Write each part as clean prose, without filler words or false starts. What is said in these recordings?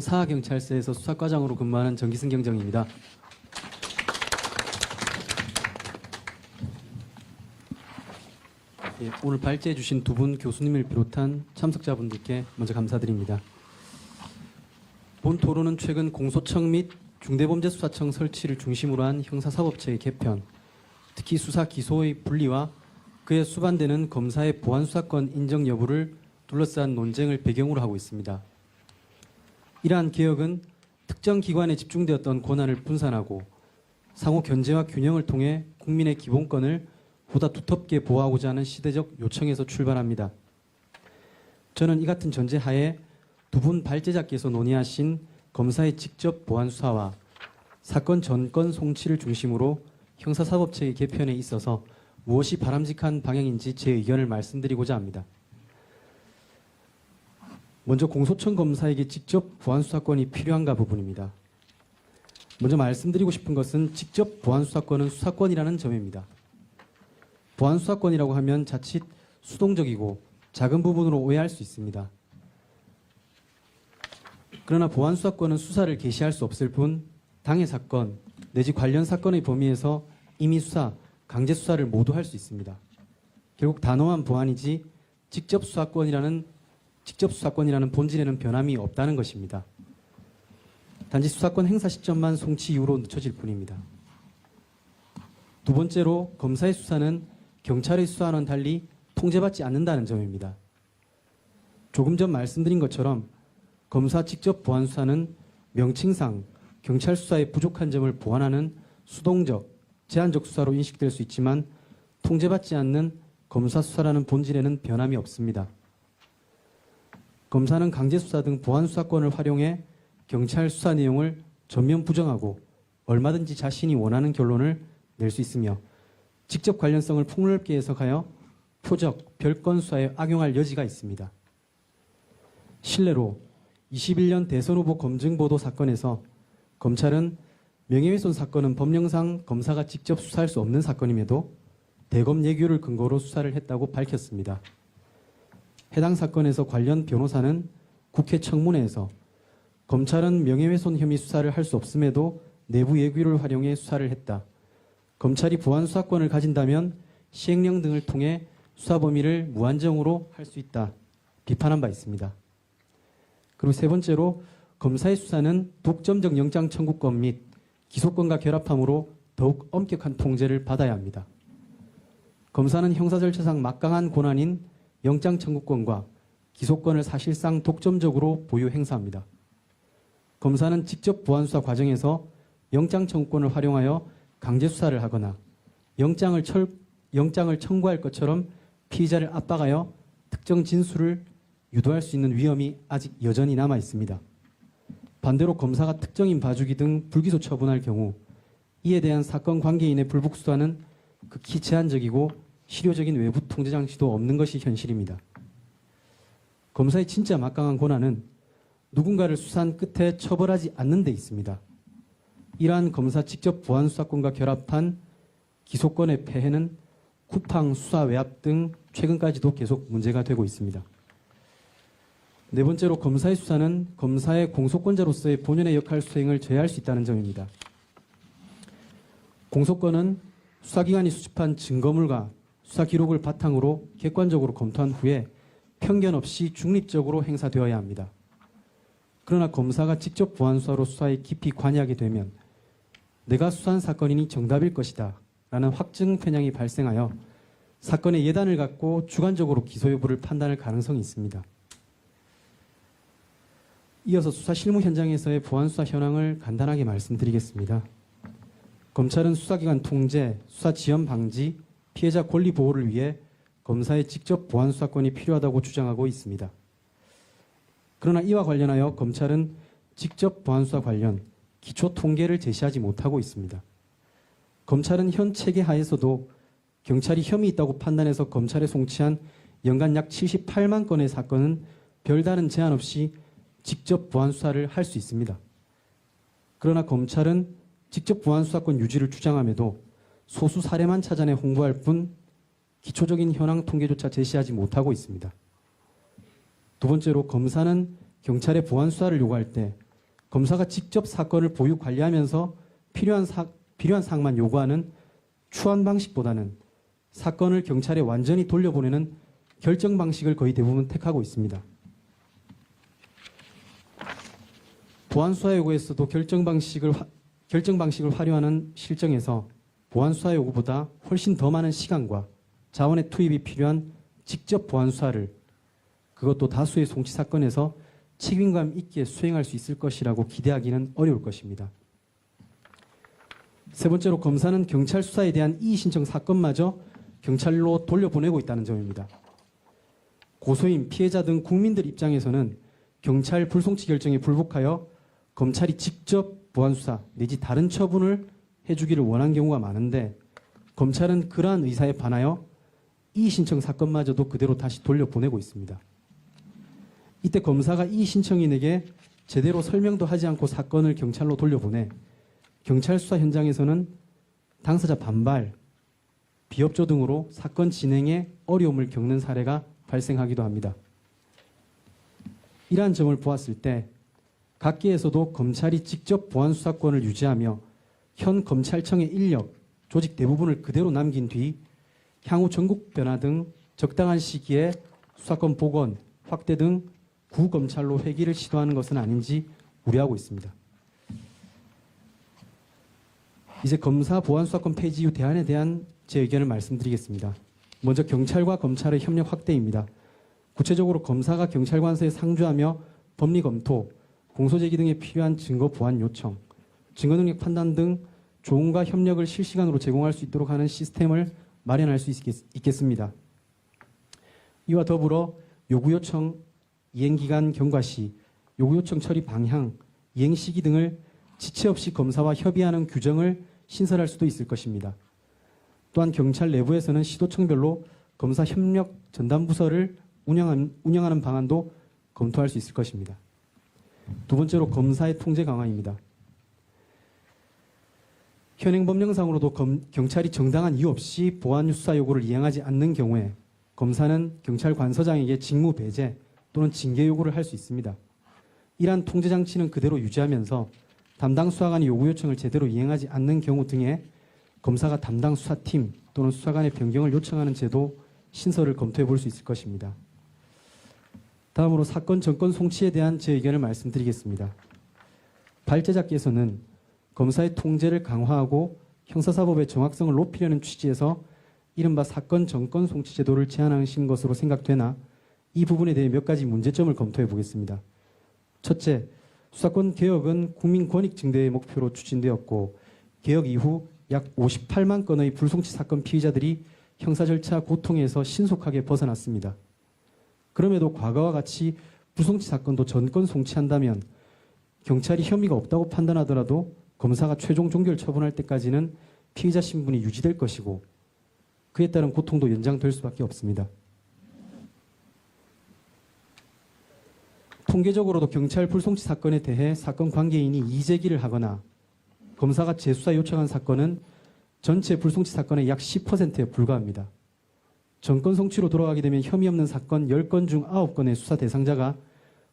사경찰서에서 수사과장으로 근무하는 정기승 경정입니다. 오늘 발제해 주신 두 분 교수님을 비롯한 참석자분들께 먼저 감사드립니다. 본 토론은 최근 공소청 및 중대범죄수사청 설치를 중심으로 한 형사사법체의 개편, 특히 수사 기소의 분리와 그에 수반되는 검사의 보안수사권 인정 여부를 둘러싼 논쟁을 배경으로 하고 있습니다. 이러한 개혁은 특정 기관에 집중되었던 권한을 분산하고 상호 견제와 균형을 통해 국민의 기본권을 보다 두텁게 보호하고자 하는 시대적 요청에서 출발합니다. 저는 이 같은 전제하에 두 분 발제자께서 논의하신 검사의 직접 보안 수사와 사건 전권 송치를 중심으로 형사사법체의 개편에 있어서 무엇이 바람직한 방향인지 제 의견을 말씀드리고자 합니다. 먼저 공소청 검사에게 직접 보안 수사권이 필요한가 부분입니다. 먼저 말씀드리고 싶은 것은 직접 보안 수사권은 수사권이라는 점입니다. 보안 수사권이라고 하면 자칫 수동적이고 작은 부분으로 오해할 수 있습니다. 그러나 보안 수사권은 수사를 개시할 수 없을 뿐 당해 사건 내지 관련 사건의 범위에서 임의 수사, 강제 수사를 모두 할 수 있습니다. 결국 단호한 보안이지 직접 수사권이라는 본질에는 변함이 없다는 것입니다. 단지 수사권 행사 시점만 송치 이후로 늦춰질 뿐입니다. 두 번째로 검사의 수사는 경찰의 수사와는 달리 통제받지 않는다는 점입니다. 조금 전 말씀드린 것처럼 검사 직접 보안 수사는 명칭상 경찰 수사의 부족한 점을 보완하는 수동적, 제한적 수사로 인식될 수 있지만 통제받지 않는 검사 수사라는 본질에는 변함이 없습니다. 검사는 강제수사 등 보안수사권을 활용해 경찰 수사 내용을 전면 부정하고 얼마든지 자신이 원하는 결론을 낼 수 있으며 직접 관련성을 폭넓게 해석하여 표적, 별건 수사에 악용할 여지가 있습니다. 실례로 21년 대선 후보 검증보도 사건에서 검찰은 명예훼손 사건은 법령상 검사가 직접 수사할 수 없는 사건임에도 대검 예규를 근거로 수사를 했다고 밝혔습니다. 해당 사건에서 관련 변호사는 국회 청문회에서 검찰은 명예훼손 혐의 수사를 할 수 없음에도 내부 예규를 활용해 수사를 했다. 검찰이 보안 수사권을 가진다면 시행령 등을 통해 수사 범위를 무한정으로 할 수 있다. 비판한 바 있습니다. 그리고 세 번째로 검사의 수사는 독점적 영장 청구권 및 기소권과 결합함으로 더욱 엄격한 통제를 받아야 합니다. 검사는 형사 절차상 막강한 권한인 영장 청구권과 기소권을 사실상 독점적으로 보유 행사합니다. 검사는 직접 보안 수사 과정에서 영장 청구권을 활용하여 강제 수사를 하거나 영장을 청구할 것처럼 피의자를 압박하여 특정 진술을 유도할 수 있는 위험이 아직 여전히 남아 있습니다. 반대로 검사가 특정인 봐주기 등 불기소 처분할 경우 이에 대한 사건 관계인의 불복 수사는 극히 제한적이고 실효적인 외부 통제 장치도 없는 것이 현실입니다. 검사의 진짜 막강한 권한은 누군가를 수사한 끝에 처벌하지 않는 데 있습니다. 이러한 검사 직접 보안 수사권과 결합한 기소권의 폐해는 쿠팡, 수사 외압 등 최근까지도 계속 문제가 되고 있습니다. 네 번째로 검사의 수사는 검사의 공소권자로서의 본연의 역할 수행을 제어할 수 있다는 점입니다. 공소권은 수사기관이 수집한 증거물과 수사 기록을 바탕으로 객관적으로 검토한 후에 편견 없이 중립적으로 행사되어야 합니다. 그러나 검사가 직접 보안 수사로 수사에 깊이 관여하게 되면 내가 수사한 사건이니 정답일 것이다 라는 확증 편향이 발생하여 사건의 예단을 갖고 주관적으로 기소 여부를 판단할 가능성이 있습니다. 이어서 수사 실무 현장에서의 보안 수사 현황을 간단하게 말씀드리겠습니다. 검찰은 수사기관 통제, 수사 지연 방지, 피해자 권리 보호를 위해 검사의 직접 보안 수사권이 필요하다고 주장하고 있습니다. 그러나 이와 관련하여 검찰은 직접 보안 수사 관련 기초 통계를 제시하지 못하고 있습니다. 검찰은 현 체계 하에서도 경찰이 혐의 있다고 판단해서 검찰에 송치한 연간 약 78만 건의 사건은 별다른 제한 없이 직접 보안 수사를 할 수 있습니다. 그러나 검찰은 직접 보안 수사권 유지를 주장함에도 소수 사례만 찾아내 홍보할 뿐 기초적인 현황 통계조차 제시하지 못하고 있습니다. 두 번째로 검사는 경찰의 보안 수사를 요구할 때 검사가 직접 사건을 보유 관리하면서 필요한 사항만 요구하는 추한 방식보다는 사건을 경찰에 완전히 돌려보내는 결정 방식을 거의 대부분 택하고 있습니다. 보안수사 요구에서도 결정 방식을 활용하는 실정에서 보안수사 요구보다 훨씬 더 많은 시간과 자원의 투입이 필요한 직접 보안수사를, 그것도 다수의 송치 사건에서 책임감 있게 수행할 수 있을 것이라고 기대하기는 어려울 것입니다. 세 번째로, 검사는 경찰 수사에 대한 이의 신청 사건마저 경찰로 돌려보내고 있다는 점입니다. 고소인, 피해자 등 국민들 입장에서는 경찰 불송치 결정에 불복하여 검찰이 직접 보안수사 내지 다른 처분을 해주기를 원한 경우가 많은데, 검찰은 그러한 의사에 반하여 이의 신청 사건마저도 그대로 다시 돌려보내고 있습니다. 이때 검사가 이의 신청인에게 제대로 설명도 하지 않고 사건을 경찰로 돌려보내 경찰 수사 현장에서는 당사자 반발, 비협조 등으로 사건 진행에 어려움을 겪는 사례가 발생하기도 합니다. 이러한 점을 보았을 때 각계에서도 검찰이 직접 보안수사권을 유지하며 현 검찰청의 인력, 조직 대부분을 그대로 남긴 뒤 향후 전국 변화 등 적당한 시기에 수사권 복원, 확대 등 구검찰로 회귀를 시도하는 것은 아닌지 우려하고 있습니다. 이제 검사 보안수사권 폐지 이후 대안에 대한 제 의견을 말씀드리겠습니다. 먼저 경찰과 검찰의 협력 확대입니다. 구체적으로 검사가 경찰관서에 상주하며 법리 검토, 공소제기 등에 필요한 증거 보완 요청, 증거 능력 판단 등 조언과 협력을 실시간으로 제공할 수 있도록 하는 시스템을 마련할 수 있겠습니다. 이와 더불어 요구요청, 이행기간 경과 시, 요구요청 처리 방향, 이행시기 등을 지체 없이 검사와 협의하는 규정을 신설할 수도 있을 것입니다. 또한 경찰 내부에서는 시도청별로 검사 협력 전담부서를 운영하는 방안도 검토할 수 있을 것입니다. 두 번째로, 검사의 통제 강화입니다. 현행 법령상으로도 경찰이 정당한 이유 없이 보안 수사 요구를 이행하지 않는 경우에 검사는 경찰관서장에게 직무 배제 또는 징계 요구를 할 수 있습니다. 이러한 통제 장치는 그대로 유지하면서 담당 수사관이 요구 요청을 제대로 이행하지 않는 경우 등에 검사가 담당 수사팀 또는 수사관의 변경을 요청하는 제도 신설을 검토해 볼 수 있을 것입니다. 다음으로 사건 전권 송치에 대한 제 의견을 말씀드리겠습니다. 발제자께서는 검사의 통제를 강화하고 형사사법의 정확성을 높이려는 취지에서 이른바 사건 전권 송치 제도를 제안하신 것으로 생각되나 이 부분에 대해 몇 가지 문제점을 검토해 보겠습니다. 첫째, 수사권 개혁은 국민 권익 증대의 목표로 추진되었고 개혁 이후 약 58만 건의 불송치 사건 피의자들이 형사 절차 고통에서 신속하게 벗어났습니다. 그럼에도 과거와 같이 불송치 사건도 전권 송치한다면 경찰이 혐의가 없다고 판단하더라도 검사가 최종 종결 처분할 때까지는 피의자 신분이 유지될 것이고 그에 따른 고통도 연장될 수밖에 없습니다. 통계적으로도 경찰 불송치 사건에 대해 사건 관계인이 이의제기를 하거나 검사가 재수사 요청한 사건은 전체 불송치 사건의 약 10%에 불과합니다. 전권 송치로 돌아가게 되면 혐의 없는 사건 10건 중 9건의 수사 대상자가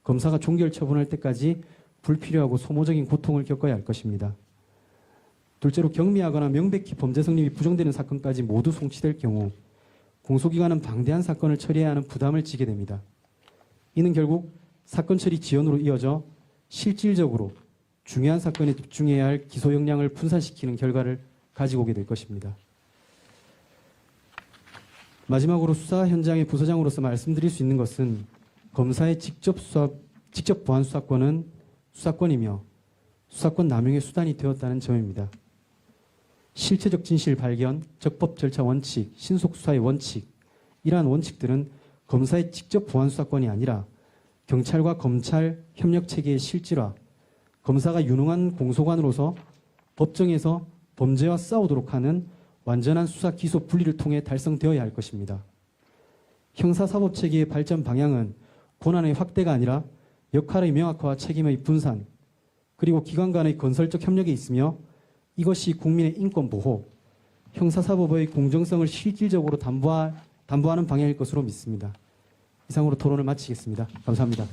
검사가 종결 처분할 때까지 불필요하고 소모적인 고통을 겪어야 할 것입니다. 둘째로, 경미하거나 명백히 범죄 성립이 부정되는 사건까지 모두 송치될 경우 공소기관은 방대한 사건을 처리해야 하는 부담을 지게 됩니다. 이는 결국 사건 처리 지연으로 이어져 실질적으로 중요한 사건에 집중해야 할 기소 역량을 분산시키는 결과를 가지고 오게 될 것입니다. 마지막으로 수사 현장의 부서장으로서 말씀드릴 수 있는 것은 검사의 직접 보안 수사권은 수사권이며 수사권 남용의 수단이 되었다는 점입니다. 실체적 진실 발견, 적법 절차 원칙, 신속 수사의 원칙, 이러한 원칙들은 검사의 직접 보안 수사권이 아니라 경찰과 검찰 협력 체계의 실질화, 검사가 유능한 공소관으로서 법정에서 범죄와 싸우도록 하는 완전한 수사 기소 분리를 통해 달성되어야 할 것입니다. 형사사법 체계의 발전 방향은 권한의 확대가 아니라 역할의 명확화와 책임의 분산, 그리고 기관 간의 건설적 협력에 있으며 이것이 국민의 인권 보호, 형사사법의 공정성을 실질적으로 담보하는 방향일 것으로 믿습니다. 이상으로 토론을 마치겠습니다. 감사합니다.